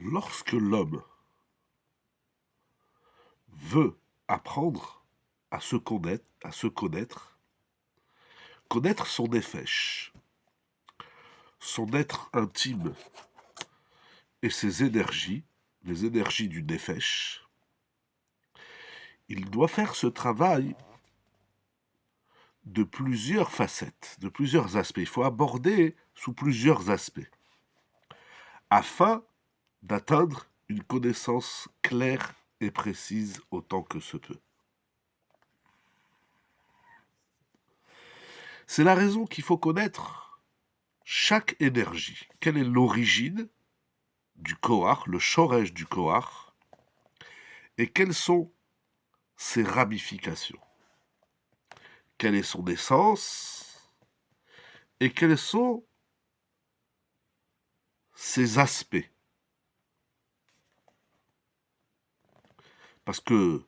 Lorsque l'homme veut apprendre à se connaître, connaître son nefesh, son être intime et ses énergies, les énergies du nefesh, il doit faire ce travail de plusieurs facettes, de plusieurs aspects. Il faut aborder sous plusieurs aspects afin d'atteindre une connaissance claire et précise autant que se peut. C'est la raison qu'il faut connaître chaque énergie. Quelle est l'origine du Kohar, le shoresh du Kohar, et quelles sont ses ramifications? Quelle est son essence et quels sont ses aspects? Parce que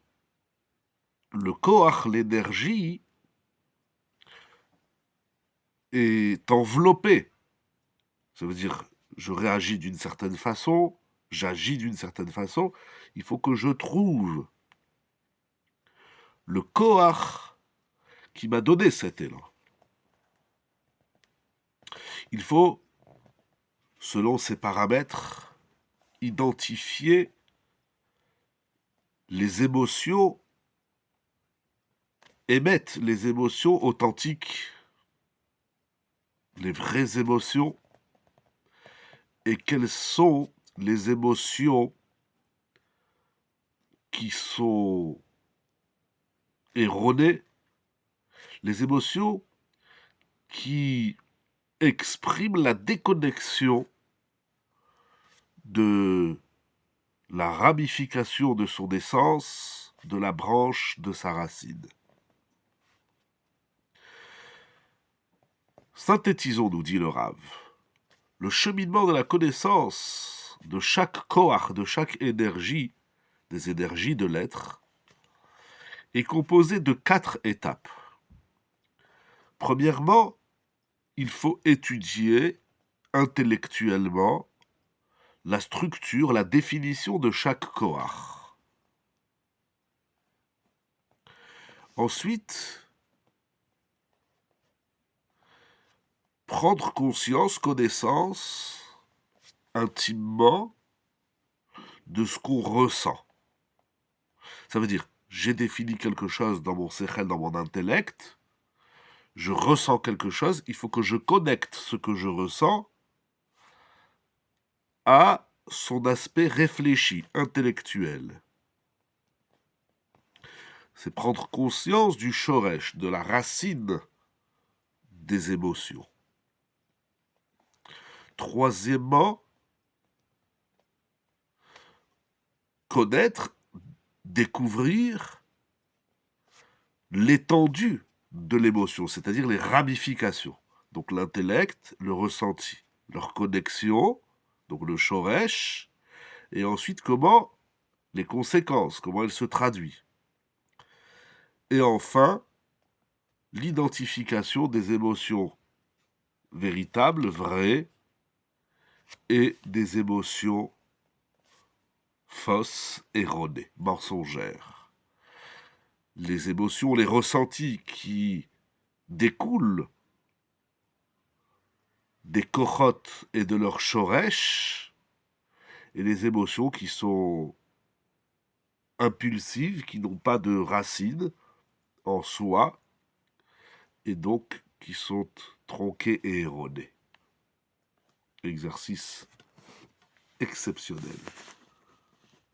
le Kohar, l'énergie, est enveloppé. Ça veut dire, je réagis d'une certaine façon, j'agis d'une certaine façon. Il faut que je trouve le Kohar qui m'a donné cet élan. Il faut, selon ces paramètres, identifier les émotions, émettre les émotions authentiques, les vraies émotions, et quelles sont les émotions qui sont erronées, les émotions qui expriment la déconnexion de la ramification de son essence, de la branche de sa racine. Synthétisons, nous dit le Rav. Le cheminement de la connaissance de chaque koach, de chaque énergie, des énergies de l'être, est composé de 4 étapes. Premièrement, il faut étudier intellectuellement la structure, la définition de chaque koach. Ensuite, prendre conscience, connaissance, intimement, de ce qu'on ressent. Ça veut dire, j'ai défini quelque chose dans mon sechel, dans mon intellect, je ressens quelque chose, il faut que je connecte ce que je ressens à son aspect réfléchi, intellectuel. C'est prendre conscience du shoresh, de la racine des émotions. Troisièmement, connaître, découvrir l'étendue de l'émotion, c'est-à-dire les ramifications. Donc l'intellect, le ressenti, leur connexion, donc le shoresh, et ensuite comment les conséquences, comment elles se traduisent. Et enfin, l'identification des émotions véritables, vraies, et des émotions fausses, erronées, mensongères. Les émotions, les ressentis qui découlent des kochot et de leur shoresh, et les émotions qui sont impulsives, qui n'ont pas de racines en soi, et donc qui sont tronquées et erronées. Exercice exceptionnel.